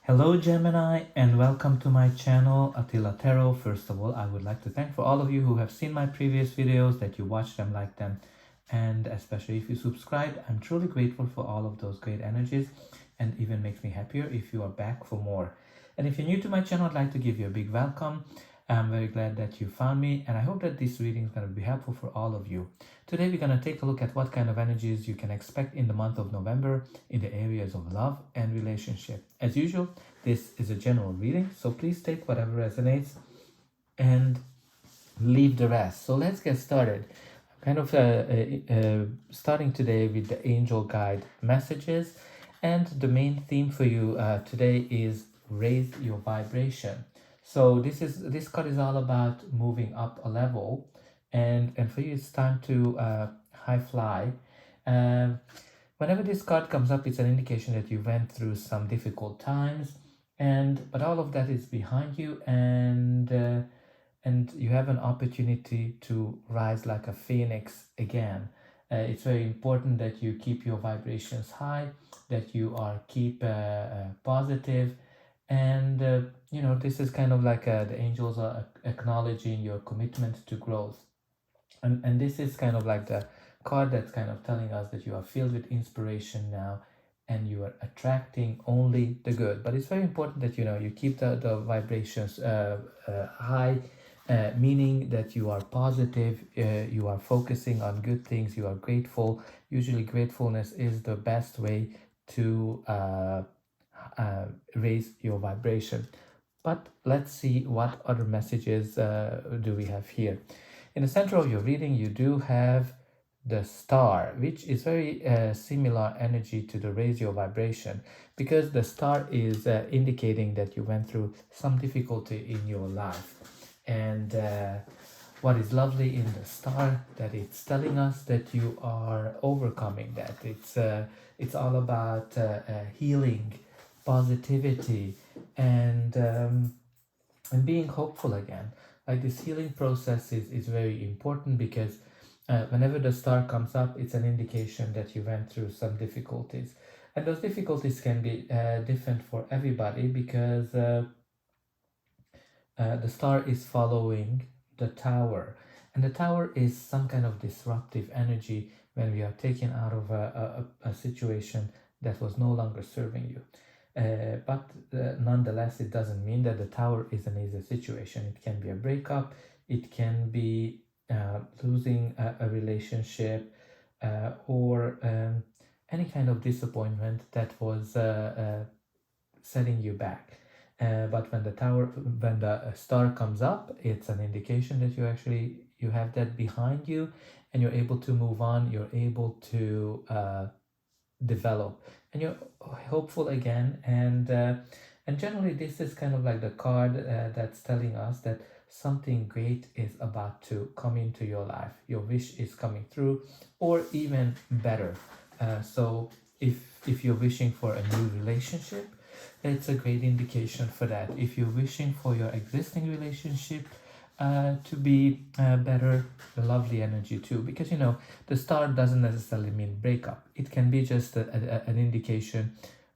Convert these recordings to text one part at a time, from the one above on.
Hello Gemini and welcome to my channel Attila Tarot. First of all, I would like to thank for all of you who have seen my previous videos, that you watched them, liked them, and especially if you subscribed. I'm truly grateful for all of those great energies, and even makes me happier if you are back for more. And if you're new to my channel, I'd like to give you a big welcome. I'm very glad that you found me, and I hope that this reading is going to be helpful for all of you. Today we're going to take a look at what kind of energies you can expect in the month of November in the areas of love and relationship. As usual, this is a general reading, so please take whatever resonates and leave the rest. So let's get started. I'm kind of starting today with the angel guide messages, and the main theme for you today is raise your vibration. So this card is all about moving up a level, and for you it's time to high fly. Whenever this card comes up, it's an indication that you went through some difficult times, but all of that is behind you, and you have an opportunity to rise like a phoenix again. It's very important that you keep your vibrations high, that you keep positive, and this is kind of like the angels are acknowledging your commitment to growth, and this is kind of like the card that's kind of telling us that you are filled with inspiration now, and you are attracting only the good. But it's very important that you keep the vibrations high, meaning that you are positive, you are focusing on good things, you are grateful. Usually gratefulness is the best way to raise your vibration. But let's see what other messages do we have here. In the center of your reading, you do have the star, which is very similar energy to the raise your vibration, because the star is indicating that you went through some difficulty in your life. And what is lovely in the star, that it's telling us that you are overcoming that. It's all about healing, positivity, and being hopeful again. Like, this healing process is very important, because whenever the star comes up, it's an indication that you went through some difficulties, and those difficulties can be different for everybody, because the star is following the tower, and the tower is some kind of disruptive energy when we are taken out of a situation that was no longer serving you. But nonetheless, it doesn't mean that the tower is an easy situation. It can be a breakup, it can be losing a relationship, or any kind of disappointment that was setting you back. But when the star comes up, it's an indication that you have that behind you, and you're able to move on. You're able to develop, and you're hopeful again. And generally, this is kind of like the card that's telling us that something great is about to come into your life. Your wish is coming through, or even better. So if you're wishing for a new relationship, it's a great indication for that. If you're wishing for your existing relationship to be better, the lovely energy too, because the star doesn't necessarily mean breakup. It can be just an indication.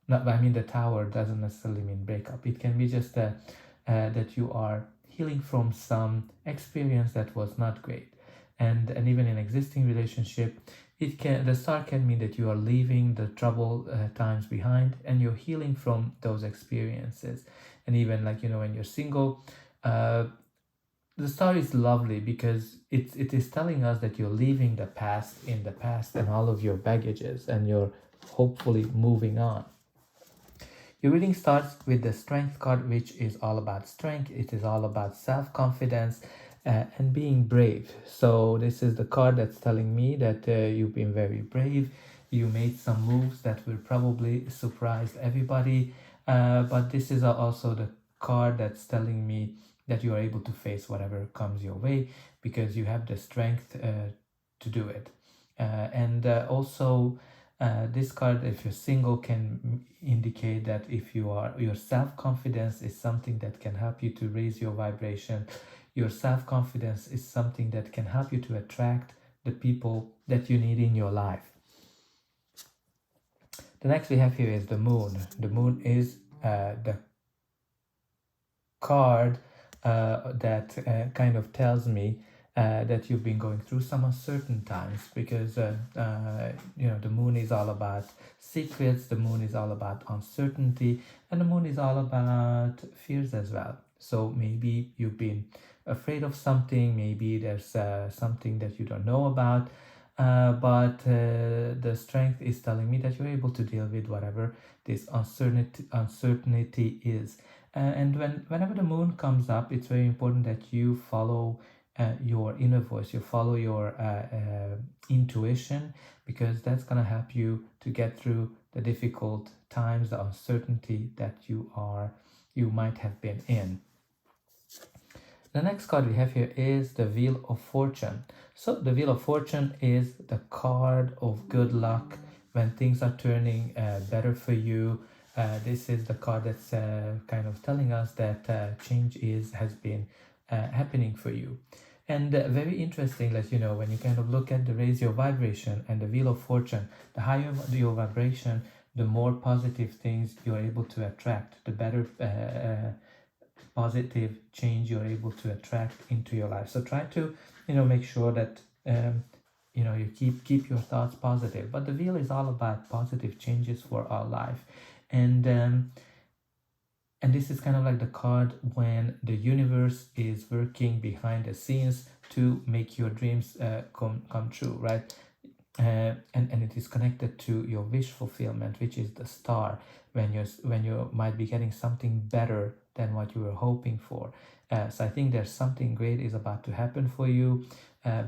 The tower doesn't necessarily mean breakup. It can be just that you are healing from some experience that was not great, and even in existing relationship, the star can mean that you are leaving the trouble times behind, and you're healing from those experiences. And even when you're single, the star is lovely, because it is telling us that you're leaving the past in the past, and all of your baggages, and you're hopefully moving on. Your reading starts with the Strength card, which is all about strength. It is all about self-confidence and being brave. So this is the card that's telling me that you've been very brave. You made some moves that will probably surprise everybody. But this is also the card that's telling me that you are able to face whatever comes your way, because you have the strength to do it. Also, this card, if you're single, can indicate that your self-confidence is something that can help you to raise your vibration. Your self-confidence is something that can help you to attract the people that you need in your life. The next we have here is the moon. The moon is the card that kind of tells me that you've been going through some uncertain times, because the moon is all about secrets, the moon is all about uncertainty, and the moon is all about fears as well. So maybe you've been afraid of something, maybe there's something that you don't know about, but the strength is telling me that you're able to deal with whatever this uncertainty is. And whenever the moon comes up, it's very important that you follow your inner voice, you follow your intuition, because that's going to help you to get through the difficult times, the uncertainty that you might have been in. The next card we have here is the Wheel of Fortune. So the Wheel of Fortune is the card of good luck when things are turning better for you. This is the card that's kind of telling us that change has been happening for you. And very interesting, like, when you kind of look at the raise your vibration and the Wheel of Fortune, the higher your vibration, the more positive things you're able to attract, the better positive change you're able to attract into your life. So try to make sure that you keep your thoughts positive. But the wheel is all about positive changes for our life, and this is kind of like the card when the universe is working behind the scenes to make your dreams come true, right? And it is connected to your wish fulfillment, which is the star, when you might be getting something better than what you were hoping for. So I think there's something great is about to happen for you,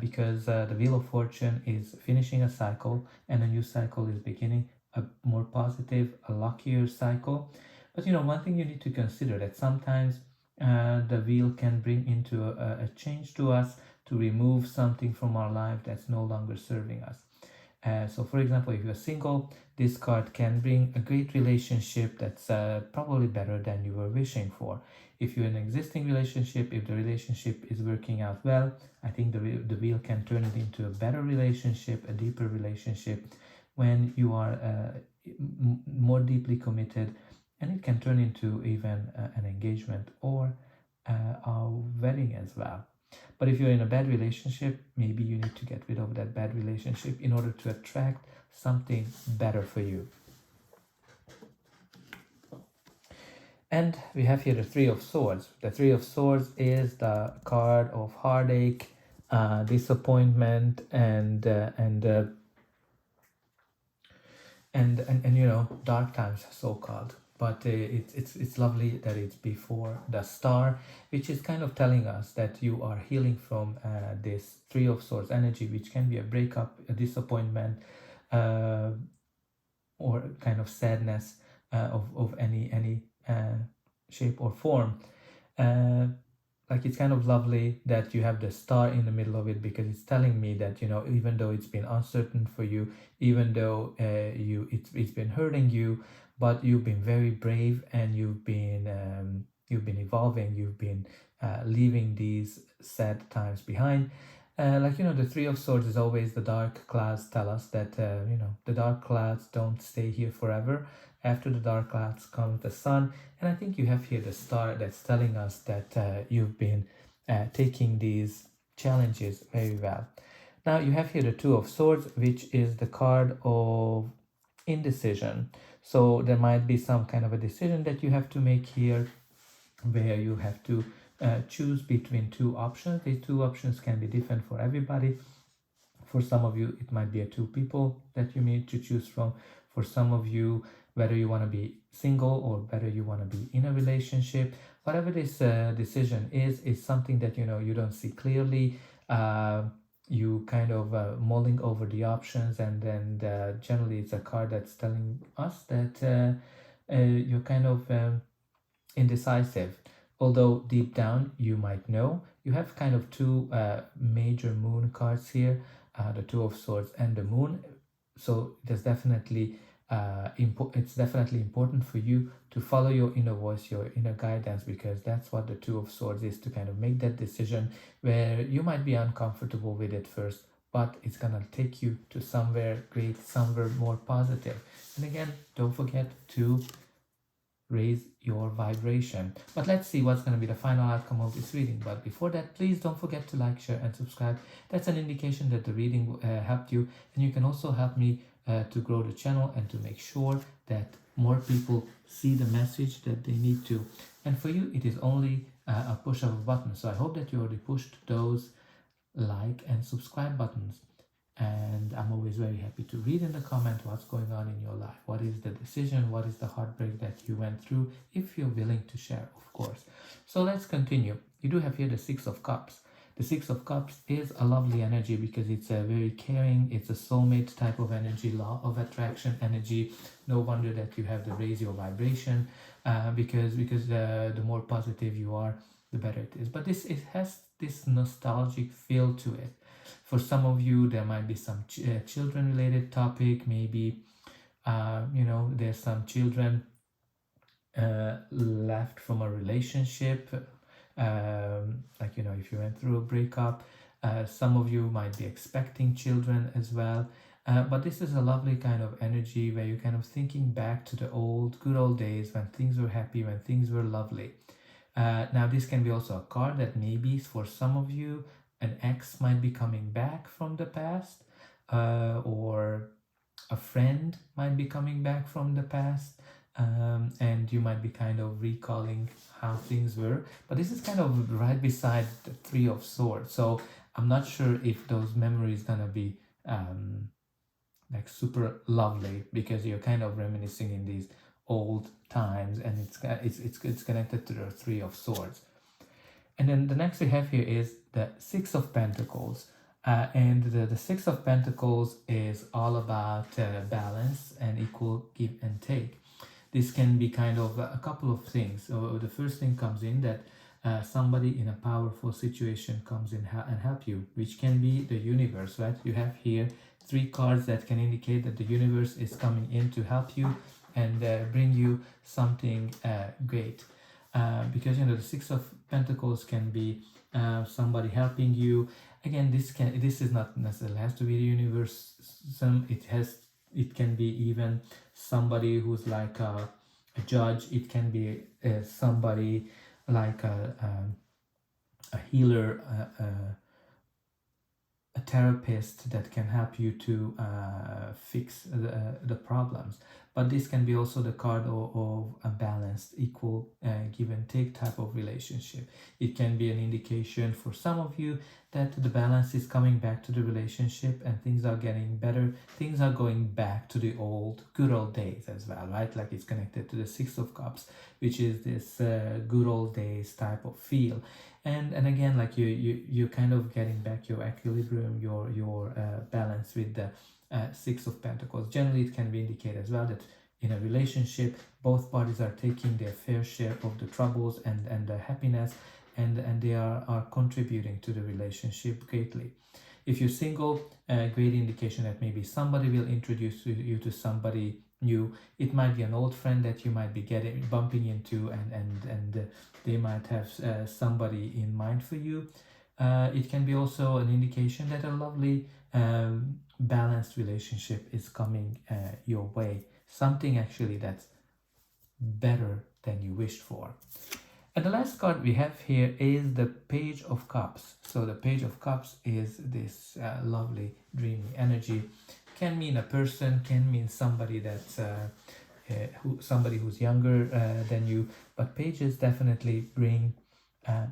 because the Wheel of Fortune is finishing a cycle and a new cycle is beginning, a more positive, a luckier cycle. But one thing you need to consider, that sometimes the wheel can bring into a change to us, to remove something from our life that's no longer serving us. So for example, if you're single, this card can bring a great relationship that's probably better than you were wishing for. If you're in an existing relationship, if the relationship is working out well, I think the wheel can turn it into a better relationship, a deeper relationship, when you are more deeply committed, and it can turn into even an engagement or a wedding as well. But if you're in a bad relationship, maybe you need to get rid of that bad relationship in order to attract something better for you. And we have here the Three of Swords. The Three of Swords is the card of heartache, disappointment, and dark times, so called. But it's lovely that it's before the star, which is kind of telling us that you are healing from this Three of Swords energy, which can be a breakup, a disappointment, or kind of sadness of any shape or form. Like, it's kind of lovely that you have the star in the middle of it, because it's telling me that even though it's been uncertain for you, even though it's been hurting you, but you've been very brave, and you've been evolving, you've been leaving these sad times behind. The Three of Swords is always the dark clouds tell us that the dark clouds don't stay here forever. After the dark clouds comes the sun, and I think you have here the star that's telling us that you've been taking these challenges very well. Now you have here the Two of Swords, which is the card of indecision. So there might be some kind of a decision that you have to make here, where you have to choose between two options. These two options can be different for everybody. For some of you, it might be two people that you need to choose from. For some of you, whether you want to be single or whether you want to be in a relationship, whatever this decision is something that you don't see clearly. You kind of mulling over the options, and then generally it's a card that's telling us that you're kind of indecisive. Although deep down you might know. You have kind of two major moon cards here, the Two of Swords and the Moon. So there's definitely it's definitely important for you to follow your inner voice, your inner guidance, because that's what the Two of Swords is, to kind of make that decision where you might be uncomfortable with it first, but it's gonna take you to somewhere great, somewhere more positive. And again, don't forget to raise your vibration. But let's see what's going to be the final outcome of this reading. But before that, please don't forget to like, share and subscribe. That's an indication that the reading helped you, and you can also help me to grow the channel and to make sure that more people see the message that they need to. And for you, it is only a push of a button. So I hope that you already pushed those like and subscribe buttons. And I'm always very happy to read in the comment what's going on in your life. What is the decision? What is the heartbreak that you went through? If you're willing to share, of course. So let's continue. You do have here the Six of Cups. The Six of Cups is a lovely energy because it's a very caring, it's a soulmate type of energy, law of attraction energy. No wonder that you have to raise your vibration because the more positive you are, the better it is. But it has this nostalgic feel to it. For some of you, there might be some children-related topic. Maybe, there's some children left from a relationship. If you went through a breakup. Some of you might be expecting children as well. But this is a lovely kind of energy where you're kind of thinking back to the good old days when things were happy, when things were lovely. Now, this can be also a card that maybe for some of you, an ex might be coming back from the past, or a friend might be coming back from the past, and you might be kind of recalling how things were. But this is kind of right beside the Three of Swords, so I'm not sure if those memories gonna be like super lovely, because you're kind of reminiscing in these old times, and it's connected to the Three of Swords. And then the next we have here is the Six of Pentacles. And the Six of Pentacles is all about balance and equal give and take. This can be kind of a couple of things. So the first thing comes in that somebody in a powerful situation comes in and help you, which can be the universe, right? You have here 3 cards that can indicate that the universe is coming in to help you and bring you something great. Because the Six of Pentacles can be somebody helping you. Again, this is not necessarily has to be the universe. It can be even somebody who's like a judge. It can be somebody like a healer, a therapist that can help you to fix the problems. But this can be also the card of a balanced, equal give and take type of relationship. It can be an indication for some of you that the balance is coming back to the relationship and things are getting better. Things are going back to the good old days as well, right? Like it's connected to the Six of Cups, which is this good old days type of feel. And again, like you're kind of getting back your equilibrium, your balance with the Six of Pentacles. Generally, it can be indicated as well that in a relationship, both parties are taking their fair share of the troubles and the happiness, and they are contributing to the relationship greatly. If you're single, a great indication that maybe somebody will introduce you to somebody new. It might be an old friend that you might be bumping into, and they might have somebody in mind for you. It can be also an indication that a lovely balanced relationship is coming your way. Something actually that's better than you wished for. And the last card we have here is the Page of Cups. So the Page of Cups is this lovely dreamy energy. Can mean a person, can mean somebody that's somebody who's younger than you, but pages definitely bring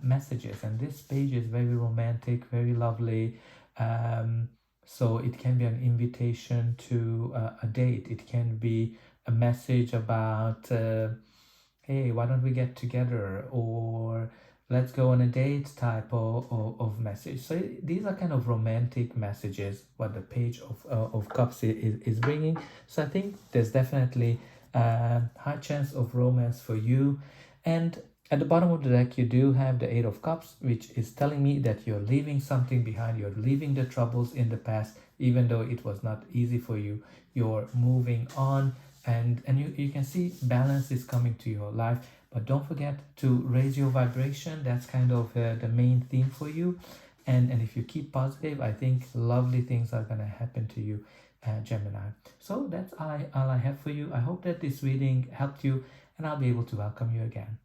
messages, and this page is very romantic, very lovely. So it can be an invitation to a date. It can be a message about hey, why don't we get together, or let's go on a date type of message. So these are kind of romantic messages what the Page of Cups is bringing. So I think there's definitely a high chance of romance for you. And at the bottom of the deck, you do have the Eight of Cups, which is telling me that you're leaving something behind. You're leaving the troubles in the past, even though it was not easy for you. You're moving on, and you can see balance is coming to your life. But don't forget to raise your vibration. That's kind of the main theme for you. And if you keep positive, I think lovely things are going to happen to you, Gemini. So that's all I have for you. I hope that this reading helped you. And and I'll be able to welcome you again.